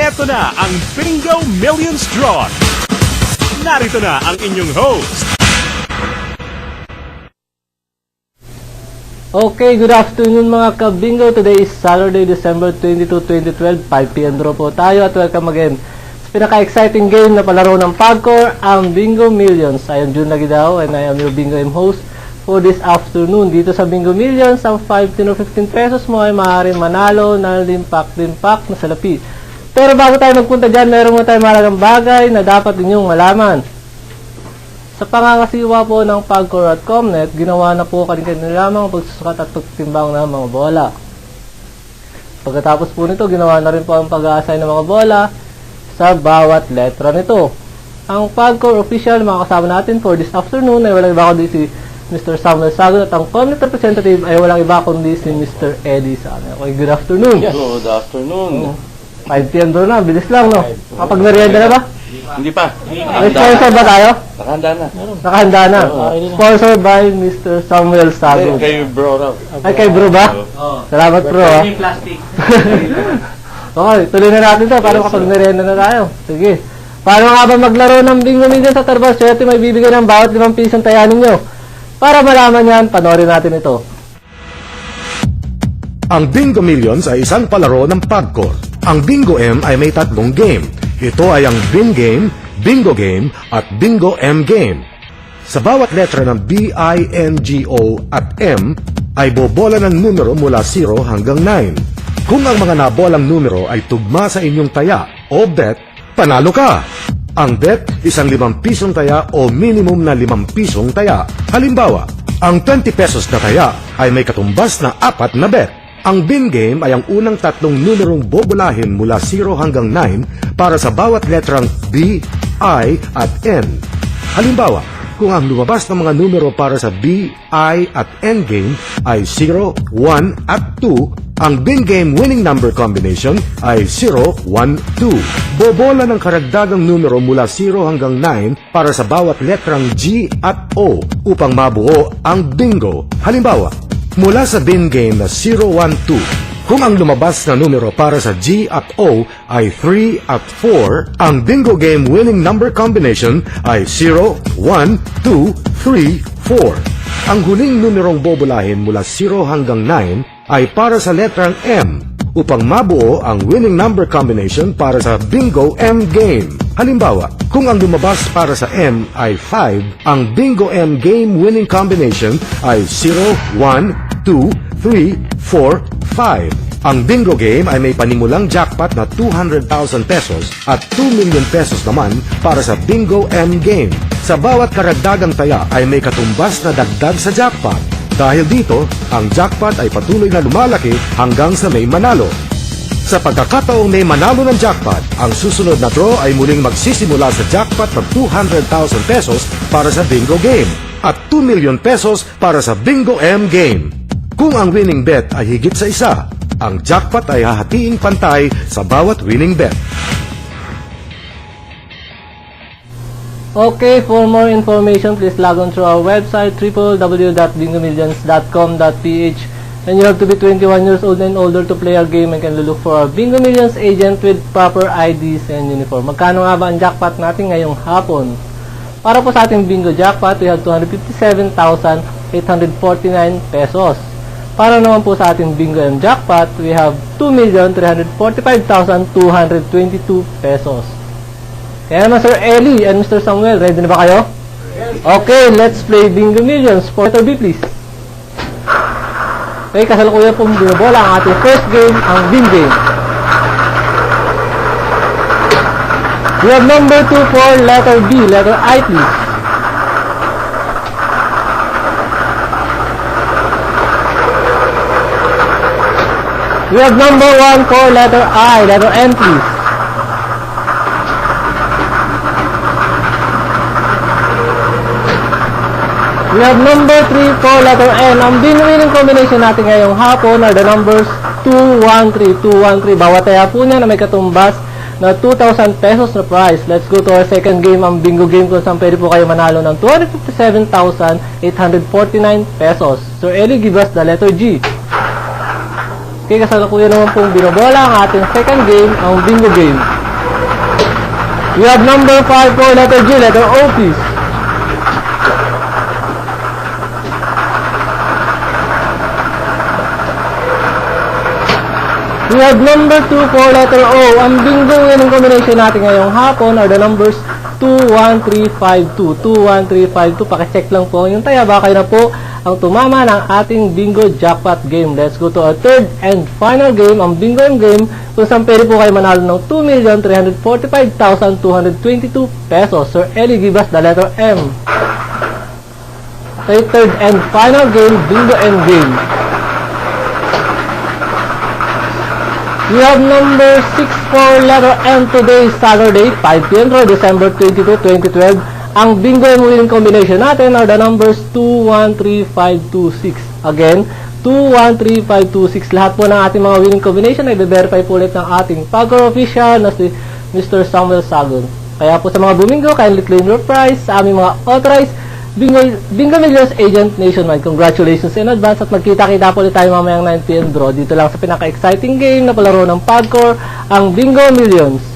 Eto na ang Bingo Millions Draw. Narito na ang inyong host. Okay, good afternoon mga ka-bingo. Today is Saturday, December 22, 2012. 5 p.m. draw po tayo at welcome again sa pinaka-exciting game na palaro ng Pagcor, ang Bingo Millions. I am Jun Nagidao and I am your Bingo M host for this afternoon. Dito sa Bingo Millions, ang 5, 10 o 15 pesos mo ay maaaring manalo ng limpak-limpak na salapi. Pero bago tayo magpunta dyan, meron mo tayong mahalagang bagay na dapat ninyong malaman. Sa pangangasiwa po ng Pagcor at Comnet, ginawa na po kanina lamang ang pagsusukat at pagtimbang ng mga bola. Pagkatapos po nito, ginawa na rin po ang pag-a-assign ng mga bola sa bawat letra nito. Ang Pagcor official, mga kasama natin for this afternoon ay walang iba kundi si Mr. Samuel Sagot at ang Comnet representative ay walang iba kundi si Mr. Eddie Sana. Okay, good afternoon. Yes. Good afternoon. 5 p.m. doon na, bilis lang, no? Kapag merienda na ba? Hindi pa. May sponsor ba tayo? Nakahanda na. Nakahanda na. Sponsored by Mr. Samuel Sagot. Kay bro raw. Ay, kay bro ba? Salamat bro, ha? Plastic. Okay, tuloy na natin to para kapag merienda na tayo. Sige. Paano nga ba maglaro ng Bingo Millions sa Tarbas? Swerte may bibigay ng bawat 5 pisong taya ninyo. Para malaman yan, panoorin natin ito. Ang Bingo Millions ay isang palaro ng Pagcor. Ang Bingo M ay may 3 game. Ito ay ang Bin Game, Bingo Game, at Bingo M Game. Sa bawat letra ng B, I, N, G, O, at M, ay bobola ng numero mula 0 hanggang 9. Kung ang mga nabolang numero ay tugma sa inyong taya o bet, panalo ka! Ang bet, isang 5 pisong taya o minimum na 5 pisong taya. Halimbawa, ang 20 pesos na taya ay may katumbas na 4 na bet. Ang Bin Game ay ang unang 3 numerong bobolahin mula 0 hanggang 9 para sa bawat letrang B, I, at N. Halimbawa, kung ang lumabas ng mga numero para sa B, I, at N game ay 0, 1, at 2, ang Bin Game winning number combination ay 0, 1, 2. Bobola ng karagdagang numero mula 0 hanggang 9 para sa bawat letrang G at O upang mabuo ang bingo. Halimbawa, mula sa Bin Game na 0, 1, 2, kung ang lumabas na numero para sa G at O ay 3 at 4, ang Bingo Game winning number combination ay 0, 1, 2, 3, 4. Ang huling numerong bobolahin mula 0 hanggang 9 ay para sa letrang M upang mabuo ang winning number combination para sa Bingo M Game. Halimbawa, kung ang lumabas para sa M ay 5, ang Bingo M Game winning combination ay 0, 1, 2, 3, 4, 5. Ang Bingo Game ay may panimulang jackpot na 200,000 pesos at 2 million pesos naman para sa Bingo M Game. Sa bawat karagdagang taya ay may katumbas na dagdag sa jackpot. Dahil dito, ang jackpot ay patuloy na lumalaki hanggang sa may manalo. Sa pagkakataong may manalo ng jackpot, ang susunod na draw ay muling magsisimula sa jackpot ng 200,000 pesos para sa Bingo Game at 2 million pesos para sa Bingo M Game. Kung ang winning bet ay higit sa isa, ang jackpot ay hahatiin pantay sa bawat winning bet. Okay, for more information, please log on to our website www.bingomillions.com.ph, and you have to be 21 years old and older to play our game and can look for our Bingo Millions agent with proper IDs and uniform. Magkano nga ba ang jackpot natin ngayong hapon? Para po sa ating bingo jackpot, we have 257,849 pesos. Para naman po sa ating Bingo M jackpot, we have 2,345,222 pesos. Kaya naman Sir Eli and Mr. Samuel, ready na ba kayo? Okay, let's play Bingo Millions. For letter B, please. Okay, kasalukuyan pong binobola ang ating first game, ang Bin Game. We have number 2 for letter B, letter I, please. We have number 1 for letter I, letter N, please. We have number 3 for letter N. Ang winning combination natin ngayong hapon are the numbers 213, 213. Bawat taya po niya na may katumbas na 2,000 pesos na prize. Let's go to our second game, ang Bingo Game, kung saan pwede po kayo manalo ng 257,849 pesos. Sir Eli, give us the letter G. Okay, kasalukuyan naman pong binobola ang ating second game, ang Bingo Game. We have number 5 for letter G, letter O, please. We have number 2 for letter O. Ang bingo winning combination natin ngayong hapon are the numbers 21352. 21352. Pakicheck lang po yung taya. Baka na po ang tumama ng ating bingo jackpot game. Let's go to our third and final game, ang bingo M game, kung saan pwede po kayo manalo ng 2,345,222 pesos. Sir Eli, give us the letter M. Okay, third and final game, bingo M game. We have number 6 for letter M today, Saturday, 5 p.m. December 22, 2012. Ang bingo and winning combination natin are the numbers 213526. Again, 213526. Lahat po ng ating mga winning combination ay be-verify po ulit ng ating Pagcor official na si Mr. Samuel Sagon. Kaya po sa mga bumingo, kindly claim your prize sa aming mga authorized Bingo Millions agent nationwide. Congratulations in advance at magkita-kita po ulit tayo mamayang 9 p.m. draw dito lang sa pinaka-exciting game na palaro ng Pagcor, ang Bingo Millions.